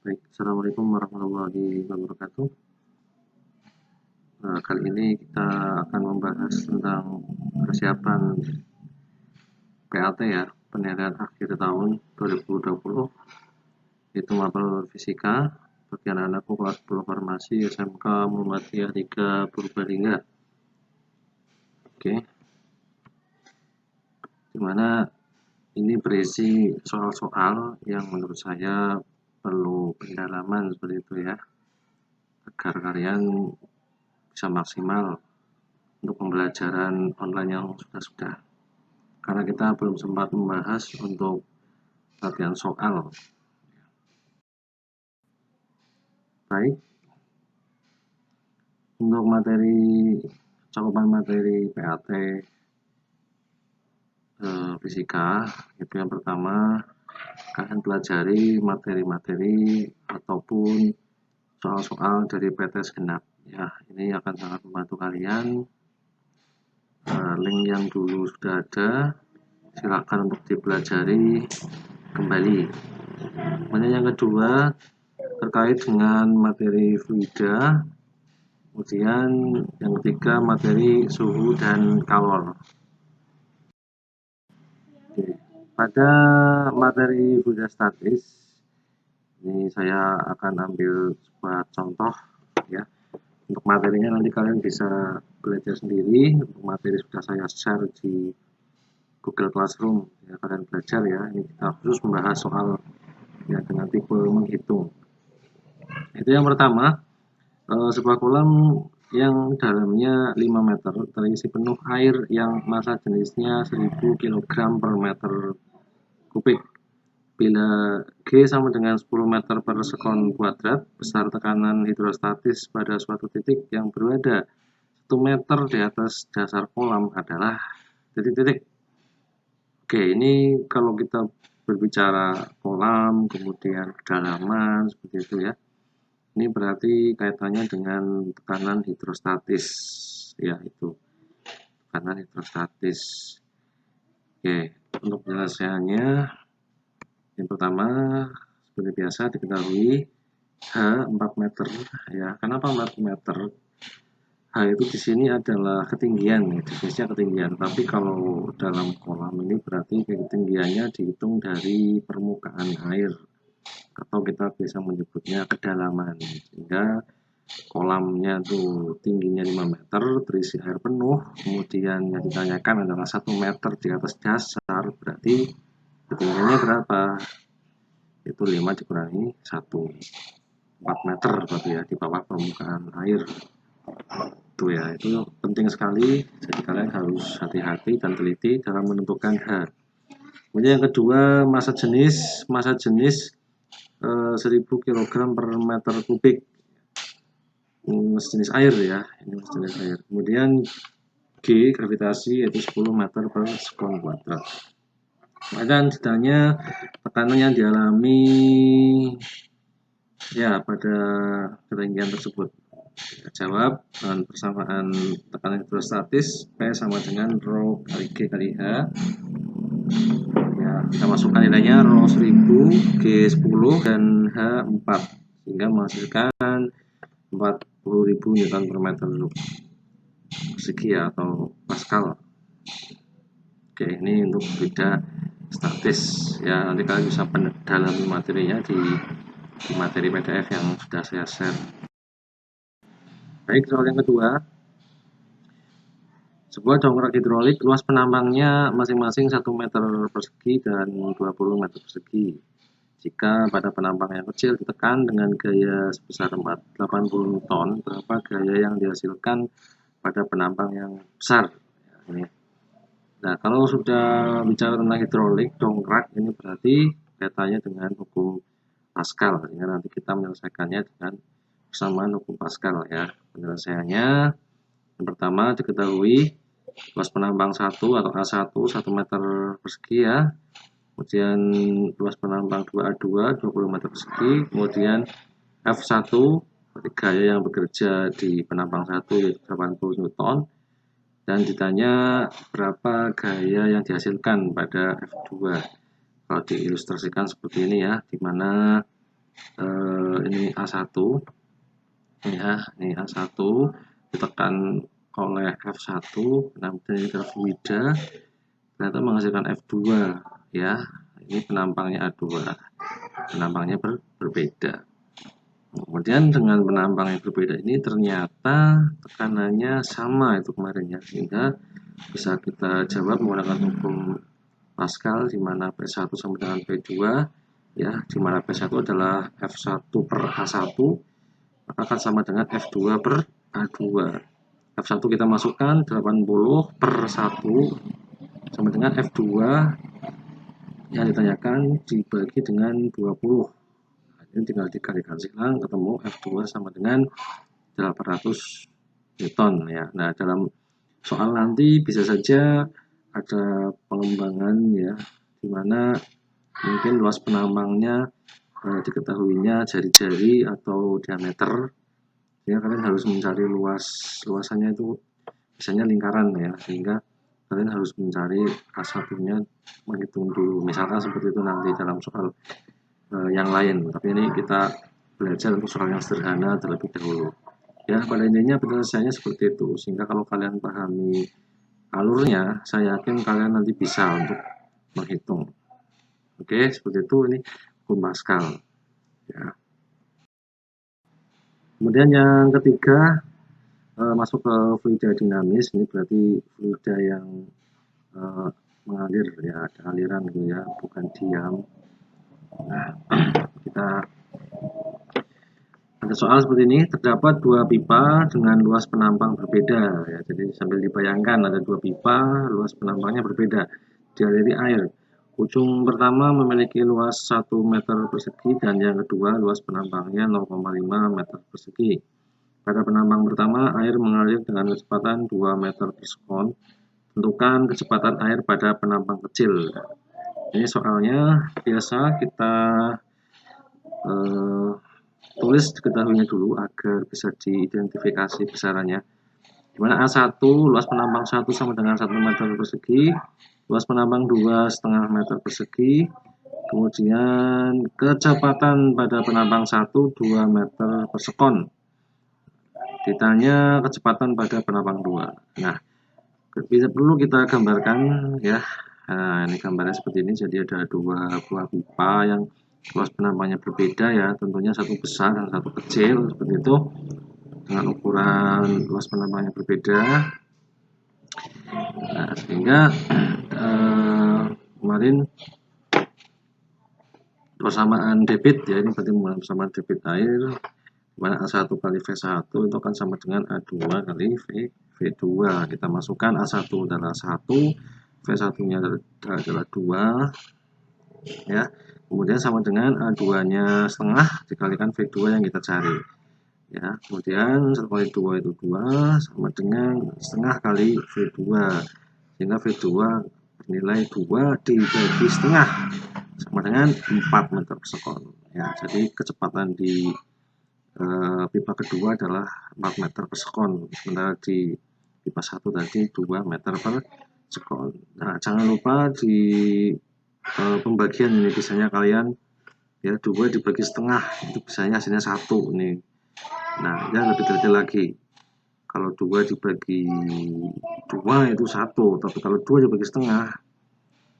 Baik, Assalamualaikum warahmatullahi wabarakatuh. Kali ini kita akan membahas tentang persiapan PAT ya, penilaian akhir tahun 2020, yaitu mapel fisika bagi anak-anakku kelas 10 farmasi SMK Muhammadiyah 3 Purbalingga. Oke, dimana ini berisi soal-soal yang menurut saya perlu pendalaman seperti itu ya, agar kalian bisa maksimal untuk pembelajaran online yang sudah-sudah. Karena kita belum sempat membahas untuk latihan soal. Baik, untuk cakupan materi PAT fisika, itu yang pertama kalian pelajari materi-materi ataupun soal-soal dari PTS genap ya. Ini akan sangat membantu kalian. Link yang dulu sudah ada, silakan untuk dipelajari kembali. Kemudian yang kedua terkait dengan materi fluida, kemudian yang ketiga materi suhu dan kalor. Oke. Pada materi fluida statis ini saya akan ambil sebuah contoh ya. Untuk materinya nanti kalian bisa belajar sendiri. Untuk materi sudah saya share di Google Classroom ya, kalian belajar ya. Ini kita khusus membahas soal ya dengan tipe menghitung. Itu yang pertama, sebuah kolam yang dalamnya 5 meter terisi penuh air yang massa jenisnya 1000 kg per meter kubik. Bila G sama dengan 10 meter per sekon kuadrat, besar tekanan hidrostatis pada suatu titik yang berada 1 meter di atas dasar kolam adalah titik-titik. Oke, ini kalau kita berbicara kolam, kemudian kedalaman, seperti itu ya. Ini berarti kaitannya dengan tekanan hidrostatis, ya itu tekanan hidrostatis. Oke, untuk penjelasannya, yang pertama seperti biasa diketahui H 4 meter ya. Kenapa 4 meter? H itu di sini adalah ketinggian, ya, definisinya ketinggian. Tapi kalau dalam kolam ini berarti ketinggiannya dihitung dari permukaan air, atau kita bisa menyebutnya kedalaman. Sehingga kolamnya tuh tingginya 5 meter, terisi air penuh, kemudian yang ditanyakan adalah 1 meter di atas dasar, berarti ketinggiannya berapa? Itu 5 dikurangi 1, 4 meter berarti ya, di bawah permukaan air. Itu ya, itu penting sekali, jadi kalian harus hati-hati dan teliti dalam menentukan H. Kemudian yang kedua, massa jenis 1000 kg per meter kubik, sejenis air ya, ini sejenis air. Kemudian G gravitasi yaitu 10 meter per sekon kuadrat. Kemudian ditanya tekanan yang dialami ya pada ketinggian tersebut. Kita jawab dengan persamaan tekanan hidrostatis P sama dengan rho kali G kali H. Ya, kita masukkan nilainya rho 1000, G 10 dan H 4 sehingga menghasilkan 40.000 Newton per meter persegi ya, atau Pascal. Oke, ini untuk fluida statis ya, nanti kalian bisa mendalami materinya di materi PDF yang sudah saya share. Baik, soal yang kedua, sebuah dongkrak hidrolik luas penambangnya masing-masing 1 meter persegi dan 20 meter persegi. Jika pada penambang yang kecil ditekan dengan gaya sebesar 80 Newton, berapa gaya yang dihasilkan pada penambang yang besar? Ya, ini. Nah, kalau sudah bicara tentang hidrolik, dongkrak, ini berarti kaitannya dengan hukum Pascal. Sehingga nanti kita menyelesaikannya dengan persamaan hukum Pascal ya. Penyelesaiannya, yang pertama diketahui luas penambang 1 atau A1 1 meter persegi ya. Kemudian luas penambang 2A2 20 meter persegi. Kemudian F1 gaya yang bekerja di penambang 1 yaitu 80 Newton. Dan ditanya berapa gaya yang dihasilkan pada F2. Kalau diilustrasikan seperti ini ya, di mana ini A1 ya, ini A1 ditekan oleh F1, kemudian ini ke fluida ternyata menghasilkan F2 ya. Ini penampangnya A2, penampangnya berbeda. Kemudian dengan penampang yang berbeda ini ternyata tekanannya sama itu kemarin ya, sehingga bisa kita jawab menggunakan hukum Pascal di mana P1 sama dengan P2 ya, di mana P1 adalah F1 per A1 maka akan sama dengan F2 per A2. F1 kita masukkan 80 per 1 sama dengan F2 yang ditanyakan dibagi dengan 20. Ini tinggal dikalikan silang, ketemu F2 sama dengan 800 Newton ya. Nah, dalam soal nanti bisa saja ada pengembangan ya, dimana mungkin luas penampangnya diketahuinya jari-jari atau diameter ya, kalian harus mencari luasannya itu misalnya lingkaran ya, sehingga kalian harus mencari A1 nya menghitung dulu, misalkan seperti itu nanti dalam soal yang lain, tapi ini kita belajar untuk soal yang sederhana terlebih dahulu ya. Pada intinya penyelesaiannya seperti itu, sehingga kalau kalian pahami alurnya, saya yakin kalian nanti bisa untuk menghitung. Oke, seperti itu. Ini hukum Pascal ya. Kemudian yang ketiga masuk ke fluida dinamis. Ini berarti fluida yang mengalir ya, ada aliran gitu ya, bukan diam. Nah, kita ada soal seperti ini, terdapat dua pipa dengan luas penampang berbeda ya. Jadi sambil dibayangkan ada dua pipa, luas penampangnya berbeda, dialiri air. Ujung pertama memiliki luas 1 meter persegi dan yang kedua luas penampangnya 0,5 meter persegi. Pada penampang pertama, air mengalir dengan kecepatan 2 meter per sekon. Tentukan kecepatan air pada penampang kecil. Ini soalnya biasa kita tulis diketahuinya dulu agar bisa diidentifikasi besarannya. Dimana A1 luas penampang 1 sama dengan 1 meter persegi, luas penampang 2,5 meter persegi, kemudian kecepatan pada penampang 1 2 meter per sekon. Ditanya kecepatan pada penampang 2. Nah, bisa perlu kita gambarkan ya. Nah, ini gambarnya seperti ini. Jadi ada dua buah pipa yang luas penampangnya berbeda ya, tentunya satu besar dan satu kecil seperti itu, dengan ukuran luas penampangnya berbeda. Nah, sehingga kemarin persamaan debit ya, ini berarti menggunakan persamaan debit air, dimana A1 kali V1 itu akan sama dengan A2 kali V2. Kita masukkan A1 adalah 1, V1 nya adalah 2 ya, kemudian sama dengan A2 nya setengah dikalikan V2 yang kita cari ya. Kemudian 1 kali 2 itu 2 sama dengan setengah kali V2, sehingga V2 bernilai 2 dibagi setengah sama dengan 4 meter per sekon ya. Jadi kecepatan di pipa kedua adalah 4 meter per sekon, sementara di pipa 1 tadi 2 meter per sekon. Nah, jangan lupa di pembagian ini biasanya kalian ya 2 dibagi setengah itu biasanya hasilnya 1 nih. Nah, ya lebih detail lagi, kalau 2 dibagi 2 itu 1, tapi kalau 2 dibagi setengah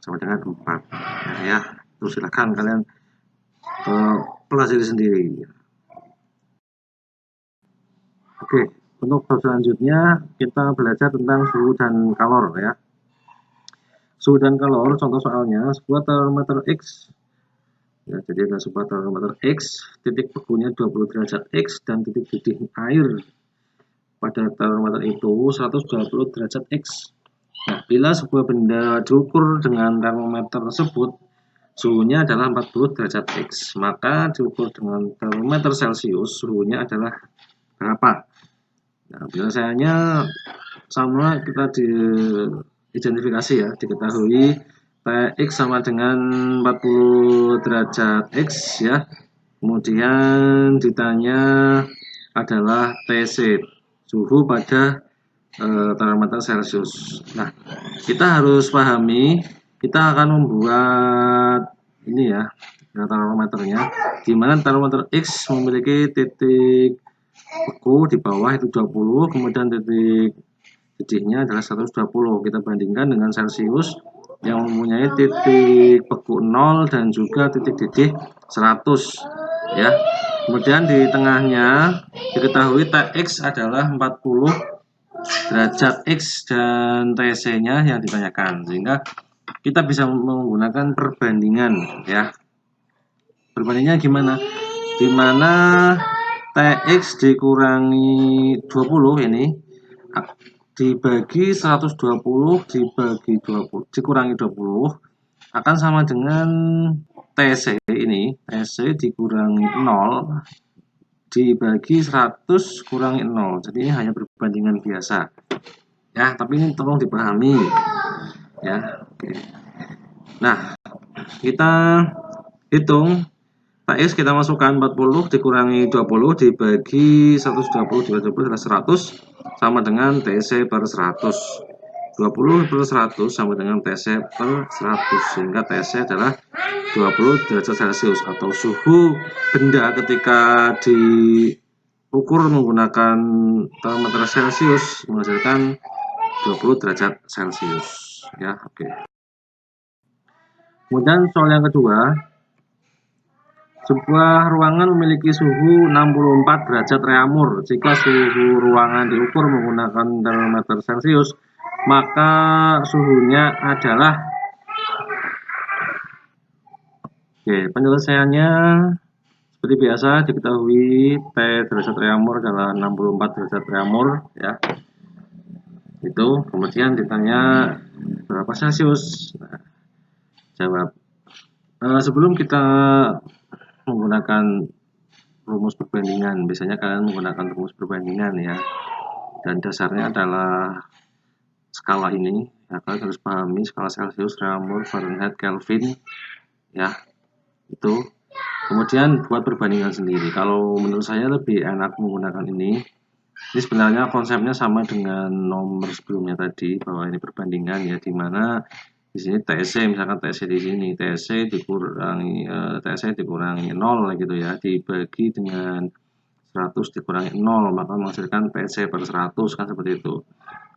sama dengan 4 ya. Terus silahkan kalian pelajari sendiri. Oke, untuk selanjutnya kita belajar tentang suhu dan kalor ya. Suhu dan kalor, contoh soalnya sebuah termometer X ya, jadi ada sebuah termometer X, titik bekunya 20 derajat X dan titik didih air pada termometer itu 120 derajat X. Nah, bila sebuah benda diukur dengan termometer tersebut suhunya adalah 40 derajat X, maka diukur dengan termometer Celcius suhunya adalah berapa? Nah, biasanya sama, kita diidentifikasi ya, diketahui Tx sama dengan 40 derajat X ya. Kemudian ditanya adalah Tc, suhu pada termometer Celcius. Nah, kita harus pahami, kita akan membuat ini ya, termometernya, di mana termometer X memiliki titik beku di bawah itu 20, kemudian titik didihnya adalah 120. Kita bandingkan dengan Celcius yang mempunyai titik beku 0 dan juga titik didih 100 ya. Kemudian di tengahnya diketahui Tx adalah 40 derajat X dan TC-nya yang ditanyakan, sehingga kita bisa menggunakan perbandingan ya. Perbandingannya gimana? Dimana Tx dikurangi 20 ini dibagi 120 dibagi 20 dikurangi 20 akan sama dengan TC ini, TC dikurangi 0 dibagi 100 kurangi 0. Jadi ini hanya perbandingan biasa ya, tapi ini tolong dipahami ya. Oke. Nah, kita hitung Tx kita masukkan 40 dikurangi 20 dibagi 120 dibagi 20 adalah 100 sama dengan TC per 100. 20 per 100 sama dengan TC per 100, sehingga TC adalah 20 derajat Celcius atau suhu benda ketika diukur menggunakan termometer Celcius menghasilkan 20 derajat Celcius ya. Oke. Kemudian soal yang kedua, sebuah ruangan memiliki suhu 64 derajat reaumur. Jika suhu ruangan diukur menggunakan termometer Celcius, maka suhunya adalah. Oke, penyelesaiannya seperti biasa diketahui T derajat reaumur adalah 64 derajat reaumur ya. Itu kemudian ditanya berapa Celcius. Nah, jawab. Sebelum kita menggunakan rumus perbandingan, biasanya kalian menggunakan rumus perbandingan ya, dan dasarnya adalah skala ini ya. Kalian harus pahami skala Celcius, reaumur, Fahrenheit, Kelvin ya, itu kemudian buat perbandingan sendiri. Kalau menurut saya lebih enak menggunakan ini sebenarnya konsepnya sama dengan nomor sebelumnya tadi, bahwa ini perbandingan ya, dimana di sini TC, misalkan TC di sini TC dikurangi 0 gitu ya, dibagi dengan 100 dikurangi 0 maka menghasilkan TC per 100 kan, seperti itu.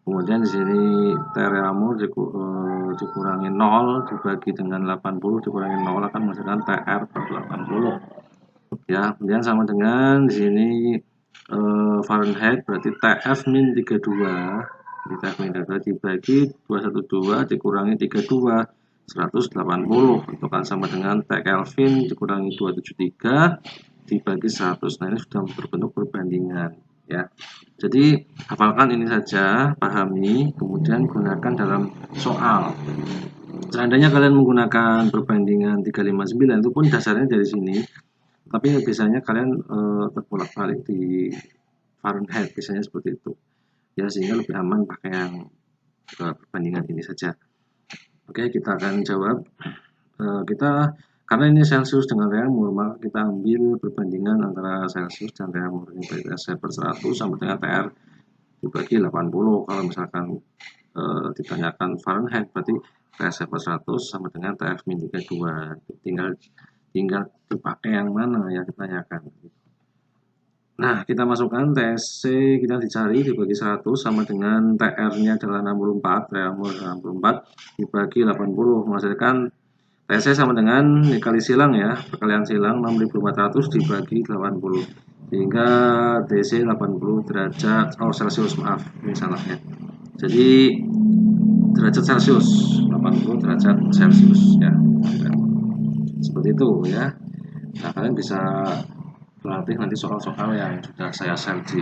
Kemudian di sini T reaumur dikurangi 0 dibagi dengan 80 dikurangi 0 akan menghasilkan TR per 80 ya. Kemudian sama dengan di sini Fahrenheit berarti TF min 32 dibagi 212 dikurangi 32 180, itu kan sama dengan T Kelvin dikurangi 273 dibagi 100. Nah, ini sudah berbentuk perbandingan ya. Jadi hafalkan ini saja, pahami, kemudian gunakan dalam soal. Seandainya kalian menggunakan perbandingan 359 itu pun dasarnya dari sini, tapi biasanya kalian terbolak-balik di Fahrenheit, biasanya seperti itu ya, sehingga lebih aman pakai yang perbandingan ini saja. Oke, kita akan jawab. Karena ini Celcius dengan reaumur, maka kita ambil perbandingan antara Celcius dan reaumur. Ini TC per 100 sama dengan TR dibagi 80. Kalau misalkan ditanyakan Fahrenheit, berarti TC per 100 sama dengan TF min 32. Tinggal dipakai yang mana yang ditanyakan. Nah, kita masukkan TC, kita dicari dibagi 100 sama dengan TR-nya adalah 64, reaumur 64 dibagi 80 menghasilkan TC sama dengan dikali silang ya, perkalian silang 6400 dibagi 80 sehingga DC 80 derajat Celcius, maaf ini salahnya. Jadi derajat Celcius, 80 derajat Celcius ya. Seperti itu ya. Nah, kalian bisa berlatih nanti soal-soal yang sudah saya share di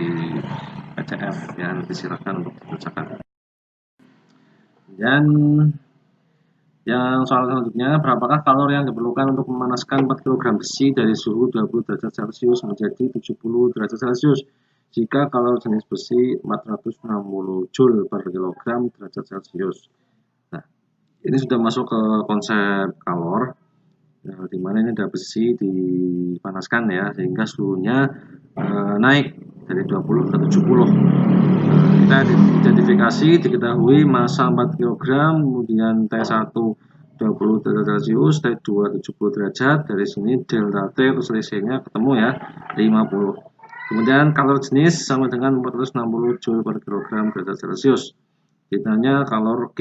PDF ya, nanti silakan untuk dikerjakan. Dan yang soal selanjutnya, berapakah kalori yang diperlukan untuk memanaskan 4 kg besi dari suhu 20 derajat Celcius menjadi 70 derajat Celcius jika kalori jenis besi 460 Joule per kilogram derajat Celcius. Nah, ini sudah masuk ke konsep kalor. Nah, dimana ini ada besi dipanaskan ya, sehingga suhunya naik dari 20 ke 70. Kita identifikasi, diketahui massa 4 kg, kemudian T1 20 derajat Celcius, T2 70 derajat. Dari sini delta T atau selisihnya ketemu ya, 50. Kemudian kalor jenis sama dengan 460 Joule per kilogram derajat Celcius. Ditanya kalor Q,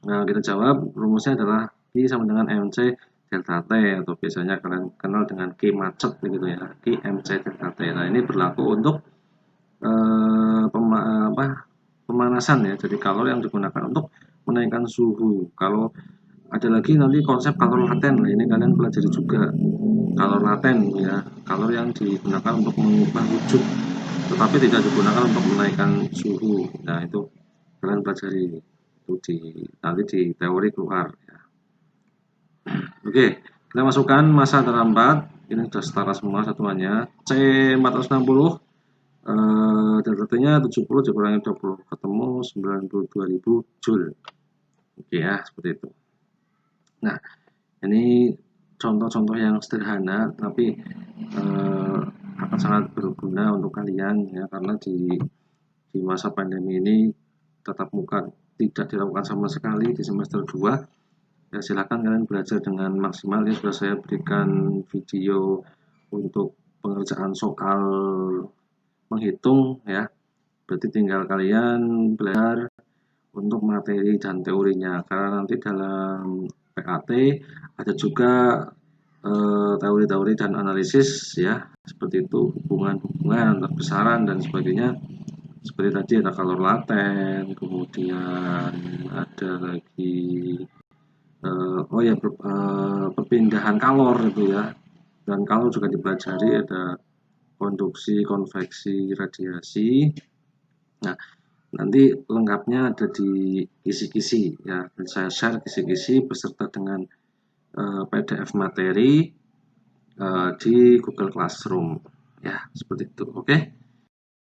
nah kita jawab rumusnya adalah Q sama dengan MC delta T, atau biasanya kalian kenal dengan Q macet begitu ya, Q MC delta T. Nah ini berlaku untuk pemanasan ya, jadi kalor yang digunakan untuk menaikkan suhu. Kalau ada lagi nanti konsep kalor laten, nah ini kalian pelajari juga kalor laten ya, kalor yang digunakan untuk mengubah wujud tetapi tidak digunakan untuk menaikkan suhu. Nah itu kalian pelajari itu nanti di teori keluar ya. Oke, kita masukkan massa terambat, ini sudah setara semua satuannya. C460 delta T-nya 70 dikurangi 20 ketemu 92.000 Joule. Oke ya, seperti itu. Nah, ini contoh-contoh yang sederhana tapi akan sangat berguna untuk kalian ya, karena di masa pandemi ini tatap muka tidak dilakukan sama sekali di semester 2. Ya, silahkan kalian belajar dengan maksimal. Ya, sudah saya berikan video untuk pengerjaan soal menghitung ya, berarti tinggal kalian belajar untuk materi dan teorinya, karena nanti dalam PAT ada juga teori-teori dan analisis ya, seperti itu, hubungan-hubungan antar besaran dan sebagainya. Seperti tadi ada kalor laten, kemudian ada lagi perpindahan kalor itu ya, dan kalor juga dipelajari, ada konduksi, konveksi, radiasi. Nah, nanti lengkapnya ada di kisi-kisi ya, dan saya share kisi-kisi beserta dengan PDF materi di Google Classroom ya, seperti itu. Oke.